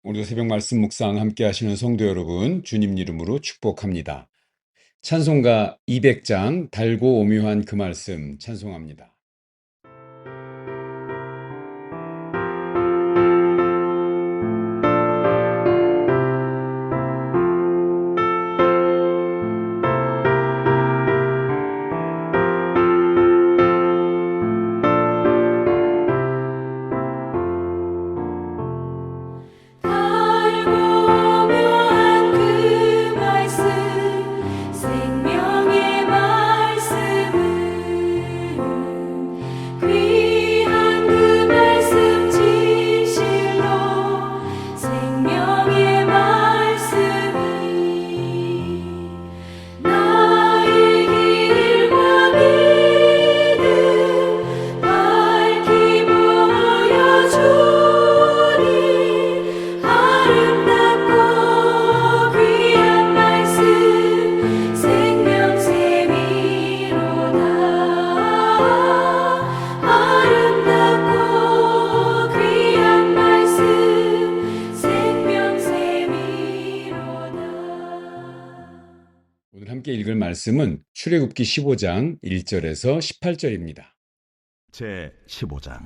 오늘도 새벽 말씀 묵상 함께 하시는 성도 여러분, 주님 이름으로 축복합니다. 찬송가 200장 달고 오묘한 그 말씀 찬송합니다. 오늘 함께 읽을 말씀은 출애굽기 15장 1절에서 18절입니다. 제 15장.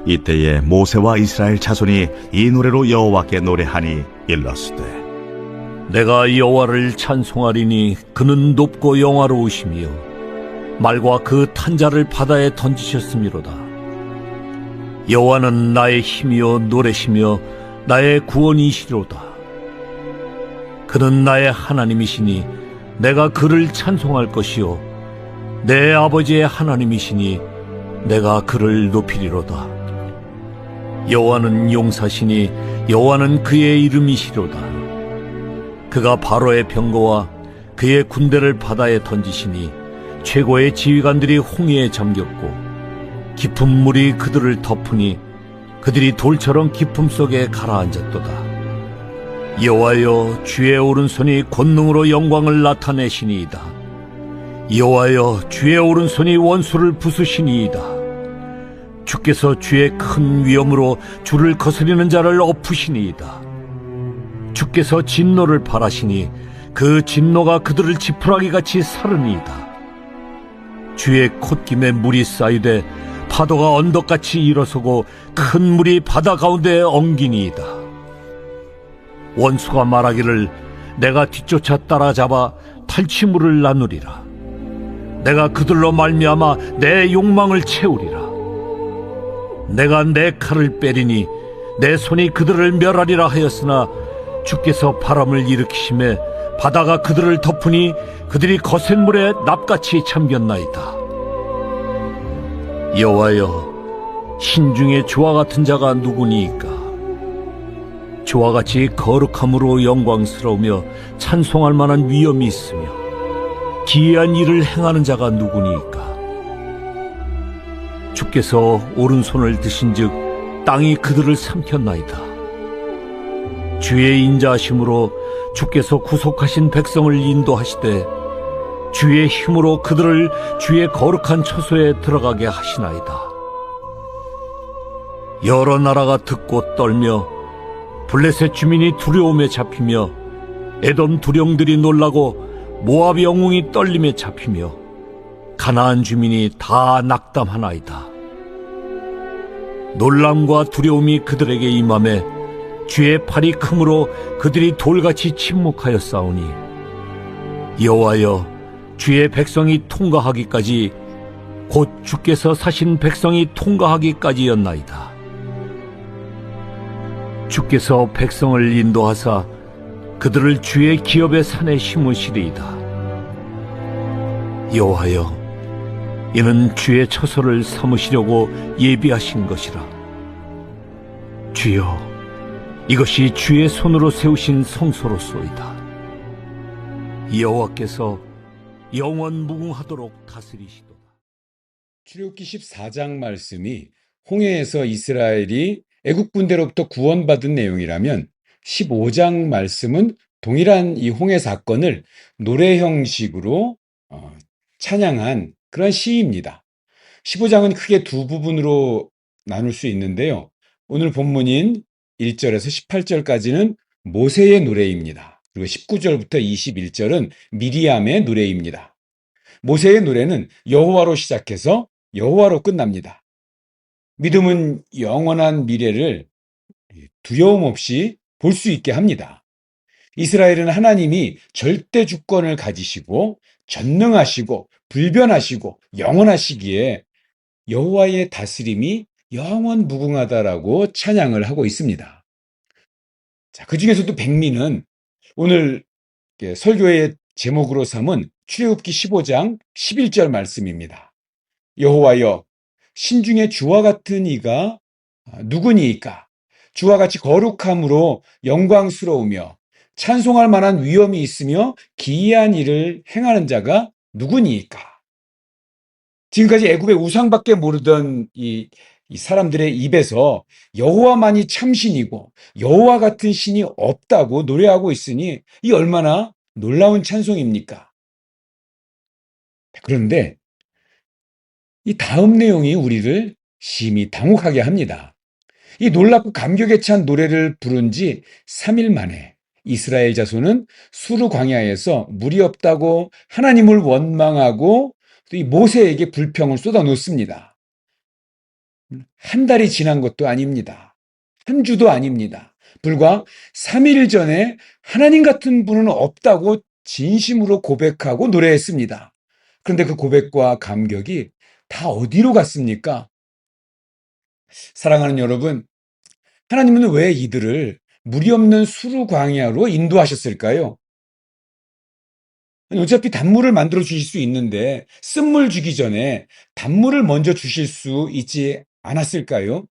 이때에 모세와 이스라엘 자손이 이 노래로 여호와께 노래하니 일렀으되 내가 여호와를 찬송하리니 그는 높고 영화로우시며 말과 그 탄자를 바다에 던지셨음이로다. 여호와는 나의 힘이요 노래시며 나의 구원이시로다. 그는 나의 하나님이시니 내가 그를 찬송할 것이요 내 아버지의 하나님이시니 내가 그를 높이리로다. 여호와는 용사시니 여호와는 그의 이름이시로다. 그가 바로의 병거와 그의 군대를 바다에 던지시니 최고의 지휘관들이 홍해에 잠겼고 깊은 물이 그들을 덮으니 그들이 돌처럼 깊음 속에 가라앉았도다. 여호와여, 주의 오른손이 권능으로 영광을 나타내시니이다. 여호와여, 주의 오른손이 원수를 부수시니이다. 주께서 주의 큰 위엄으로 주를 거스리는 자를 엎으시니이다. 주께서 진노를 발하시니 그 진노가 그들을 지푸라기같이 사르니이다. 주의 콧김에 물이 쌓이되 파도가 언덕같이 일어서고 큰 물이 바다 가운데 엉기니이다. 원수가 말하기를 내가 뒤쫓아 따라잡아 탈취물을 나누리라. 내가 그들로 말미암아 내 욕망을 채우리라. 내가 내 칼을 빼리니 내 손이 그들을 멸하리라 하였으나 주께서 바람을 일으키심에 바다가 그들을 덮으니 그들이 거센 물에 납같이 잠겼나이다. 여호와여, 신중에 주와 같은 자가 누구니이까? 주와 같이 거룩함으로 영광스러우며 찬송할 만한 위엄이 있으며 기이한 일을 행하는 자가 누구니이까? 주께서 오른손을 드신즉 땅이 그들을 삼켰나이다. 주의 인자하심으로 주께서 구속하신 백성을 인도하시되 주의 힘으로 그들을 주의 거룩한 처소에 들어가게 하시나이다. 여러 나라가 듣고 떨며 블레셋 주민이 두려움에 잡히며 에돔 두령들이 놀라고 모압 영웅이 떨림에 잡히며 가나안 주민이 다 낙담하나이다. 놀람과 두려움이 그들에게 임하매 주의 팔이 크므로 그들이 돌같이 침묵하였사오니 여호와여, 주의 백성이 통과하기까지 곧 주께서 사신 백성이 통과하기까지였나이다. 주께서 백성을 인도하사 그들을 주의 기업의 산에 심으시리이다. 여호와여, 이는 주의 처소를 삼으시려고 예비하신 것이라. 주여, 이것이 주의 손으로 세우신 성소로소이다. 여호와께서 영원 무궁하도록 다스리시도다. 출애굽기 14장 말씀이 홍해에서 이스라엘이 애국 군대로부터 구원받은 내용이라면 15장 말씀은 동일한 이 홍해 사건을 노래 형식으로 찬양한 그런 시입니다. 15장은 크게 두 부분으로 나눌 수 있는데요. 오늘 본문인 1절에서 18절까지는 모세의 노래입니다. 그리고 19절부터 21절은 미리암의 노래입니다. 모세의 노래는 여호와로 시작해서 여호와로 끝납니다. 믿음은 영원한 미래를 두려움 없이 볼 수 있게 합니다. 이스라엘은 하나님이 절대 주권을 가지시고 전능하시고 불변하시고 영원하시기에 여호와의 다스림이 영원 무궁하다라고 찬양을 하고 있습니다. 자, 그 중에서도 백미는 오늘 설교의 제목으로 삼은 출애굽기 15장 11절 말씀입니다. 여호와여, 신중에 주와 같은 이가 누구니이까? 주와 같이 거룩함으로 영광스러우며 찬송할 만한 위엄이 있으며 기이한 일을 행하는 자가 누구니이까? 지금까지 애굽의 우상밖에 모르던 이 사람들의 입에서 여호와만이 참신이고 여호와 같은 신이 없다고 노래하고 있으니 이 얼마나 놀라운 찬송입니까? 그런데 이 다음 내용이 우리를 심히 당혹하게 합니다. 이 놀랍고 감격에 찬 노래를 부른 지 3일 만에 이스라엘 자손은 수르 광야에서 물이 없다고 하나님을 원망하고 또 이 모세에게 불평을 쏟아놓습니다. 한 달이 지난 것도 아닙니다. 한 주도 아닙니다. 불과 3일 전에 하나님 같은 분은 없다고 진심으로 고백하고 노래했습니다. 그런데 그 고백과 감격이 다 어디로 갔습니까? 사랑하는 여러분, 하나님은 왜 이들을 물이 없는 수르 광야로 인도하셨을까요? 어차피 단물을 만들어 주실 수 있는데 쓴물 주기 전에 단물을 먼저 주실 수 있지 않았을까요?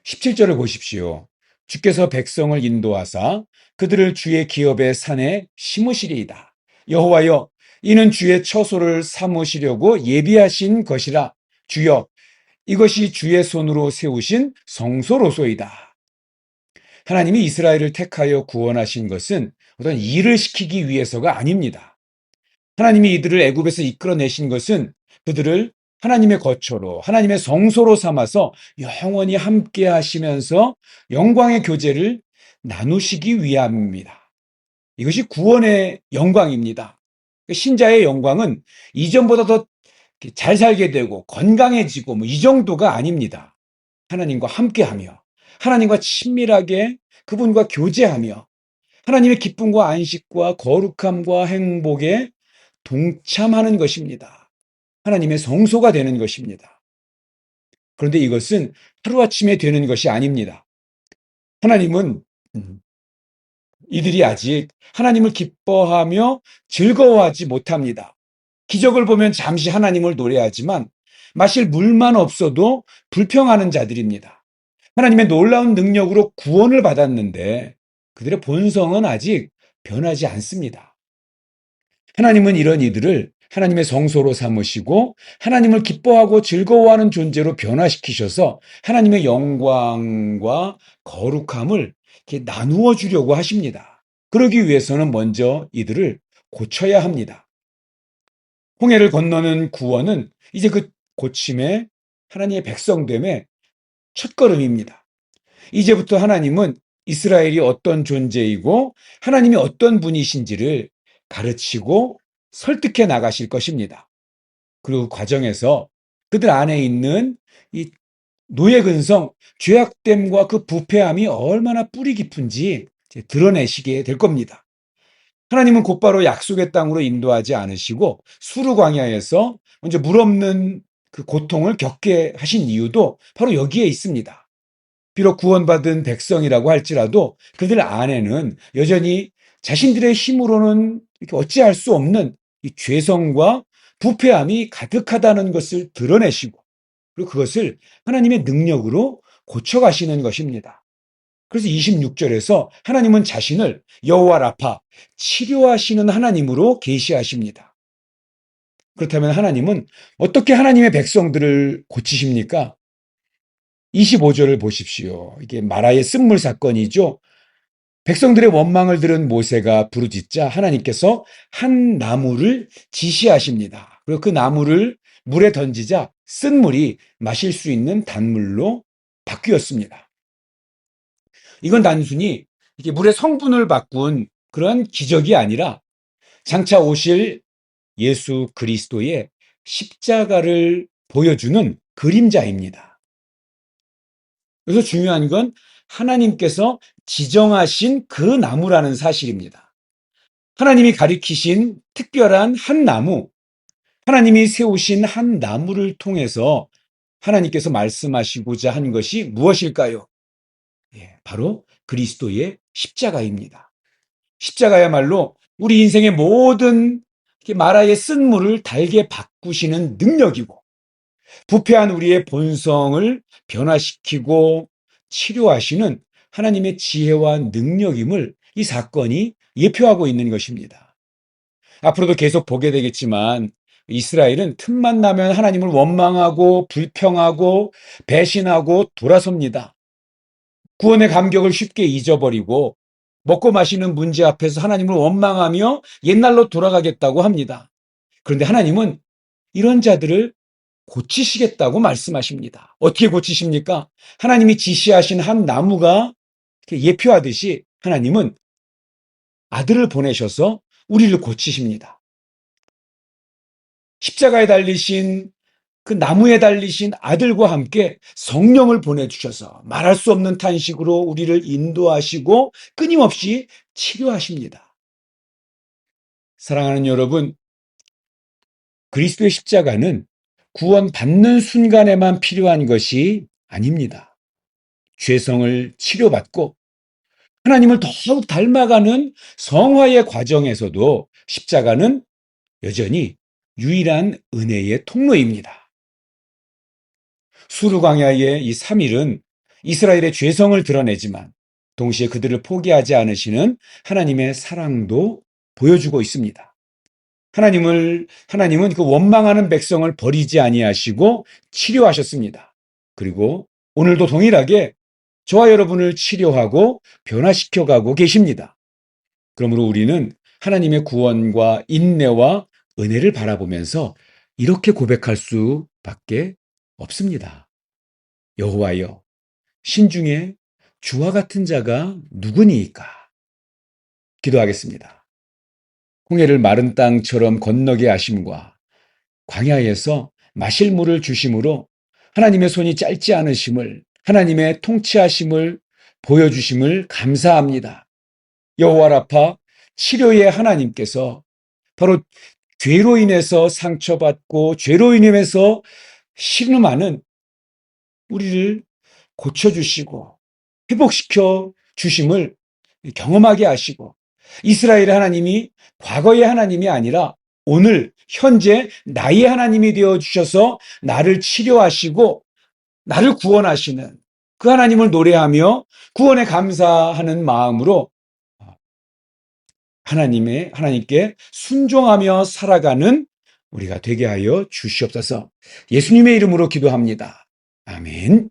17절을 보십시오. 주께서 백성을 인도하사 그들을 주의 기업의 산에 심으시리이다. 여호와여, 이는 주의 처소를 삼으시려고 예비하신 것이라. 주여, 이것이 주의 손으로 세우신 성소로소이다. 하나님이 이스라엘을 택하여 구원하신 것은 어떤 일을 시키기 위해서가 아닙니다. 하나님이 이들을 애굽에서 이끌어내신 것은 그들을 하나님의 거처로, 하나님의 성소로 삼아서 영원히 함께 하시면서 영광의 교제를 나누시기 위함입니다. 이것이 구원의 영광입니다. 신자의 영광은 이전보다 더 잘 살게 되고 건강해지고 이 정도가 아닙니다. 하나님과 함께하며 하나님과 친밀하게 그분과 교제하며 하나님의 기쁨과 안식과 거룩함과 행복에 동참하는 것입니다. 하나님의 성소가 되는 것입니다. 그런데 이것은 하루아침에 되는 것이 아닙니다. 하나님은 이들이 아직 하나님을 기뻐하며 즐거워하지 못합니다. 기적을 보면 잠시 하나님을 노래하지만 마실 물만 없어도 불평하는 자들입니다. 하나님의 놀라운 능력으로 구원을 받았는데 그들의 본성은 아직 변하지 않습니다. 하나님은 이런 이들을 하나님의 성소로 삼으시고 하나님을 기뻐하고 즐거워하는 존재로 변화시키셔서 하나님의 영광과 거룩함을 이렇게 나누어 주려고 하십니다. 그러기 위해서는 먼저 이들을 고쳐야 합니다. 홍해를 건너는 구원은 이제 그 고침에 하나님의 백성됨의 첫걸음입니다. 이제부터 하나님은 이스라엘이 어떤 존재이고 하나님이 어떤 분이신지를 가르치고 설득해 나가실 것입니다. 그리고 그 과정에서 그들 안에 있는 이 노예근성, 죄악됨과 그 부패함이 얼마나 뿌리 깊은지 드러내시게 될 겁니다. 하나님은 곧바로 약속의 땅으로 인도하지 않으시고 수르 광야에서 먼저 물 없는 그 고통을 겪게 하신 이유도 바로 여기에 있습니다. 비록 구원받은 백성이라고 할지라도 그들 안에는 여전히 자신들의 힘으로는 이렇게 어찌할 수 없는 이 죄성과 부패함이 가득하다는 것을 드러내시고 그리고 그것을 하나님의 능력으로 고쳐가시는 것입니다. 그래서 26절에서 하나님은 자신을 여호와 라파, 치료하시는 하나님으로 계시하십니다. 그렇다면 하나님은 어떻게 하나님의 백성들을 고치십니까? 25절을 보십시오. 이게 마라의 쓴물 사건이죠. 백성들의 원망을 들은 모세가 부르짖자 하나님께서 한 나무를 지시하십니다. 그리고 그 나무를 물에 던지자 쓴 물이 마실 수 있는 단물로 바뀌었습니다. 이건 단순히 이게 물의 성분을 바꾼 그런 기적이 아니라 장차 오실 예수 그리스도의 십자가를 보여주는 그림자입니다. 그래서 중요한 건 하나님께서 지정하신 그 나무라는 사실입니다. 하나님이 가리키신 특별한 한 나무, 하나님이 세우신 한 나무를 통해서 하나님께서 말씀하시고자 한 것이 무엇일까요? 바로 그리스도의 십자가입니다. 십자가야말로 우리 인생의 모든 마라의 쓴물을 달게 바꾸시는 능력이고, 부패한 우리의 본성을 변화시키고 치료하시는 하나님의 지혜와 능력임을 이 사건이 예표하고 있는 것입니다. 앞으로도 계속 보게 되겠지만 이스라엘은 틈만 나면 하나님을 원망하고 불평하고 배신하고 돌아섭니다. 구원의 감격을 쉽게 잊어버리고 먹고 마시는 문제 앞에서 하나님을 원망하며 옛날로 돌아가겠다고 합니다. 그런데 하나님은 이런 자들을 고치시겠다고 말씀하십니다. 어떻게 고치십니까? 하나님이 지시하신 한 나무가 예표하듯이 하나님은 아들을 보내셔서 우리를 고치십니다. 십자가에 달리신 그 나무에 달리신 아들과 함께 성령을 보내주셔서 말할 수 없는 탄식으로 우리를 인도하시고 끊임없이 치료하십니다. 사랑하는 여러분, 그리스도의 십자가는 구원받는 순간에만 필요한 것이 아닙니다. 죄성을 치료받고 하나님을 더욱 닮아가는 성화의 과정에서도 십자가는 여전히 유일한 은혜의 통로입니다. 수르 광야의 이 3일은 이스라엘의 죄성을 드러내지만 동시에 그들을 포기하지 않으시는 하나님의 사랑도 보여주고 있습니다. 하나님은 그 원망하는 백성을 버리지 아니하시고 치료하셨습니다. 그리고 오늘도 동일하게 저와 여러분을 치료하고 변화시켜가고 계십니다. 그러므로 우리는 하나님의 구원과 인내와 은혜를 바라보면서 이렇게 고백할 수밖에 없습니다. 여호와여, 신중에 주와 같은 자가 누구니이까? 기도하겠습니다. 홍해를 마른 땅처럼 건너게 하심과 광야에서 마실 물을 주심으로 하나님의 손이 짧지 않으심을, 하나님의 통치하심을 보여주심을 감사합니다. 여호와 라파, 치료의 하나님께서 바로 죄로 인해서 상처받고 죄로 인해서 신음하는 우리를 고쳐주시고 회복시켜 주심을 경험하게 하시고, 이스라엘의 하나님이 과거의 하나님이 아니라 오늘 현재 나의 하나님이 되어 주셔서 나를 치료하시고 나를 구원하시는 그 하나님을 노래하며 구원에 감사하는 마음으로 하나님께 순종하며 살아가는 우리가 되게 하여 주시옵소서. 예수님의 이름으로 기도합니다. 아멘.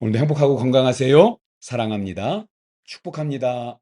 오늘도 행복하고 건강하세요. 사랑합니다. 축복합니다.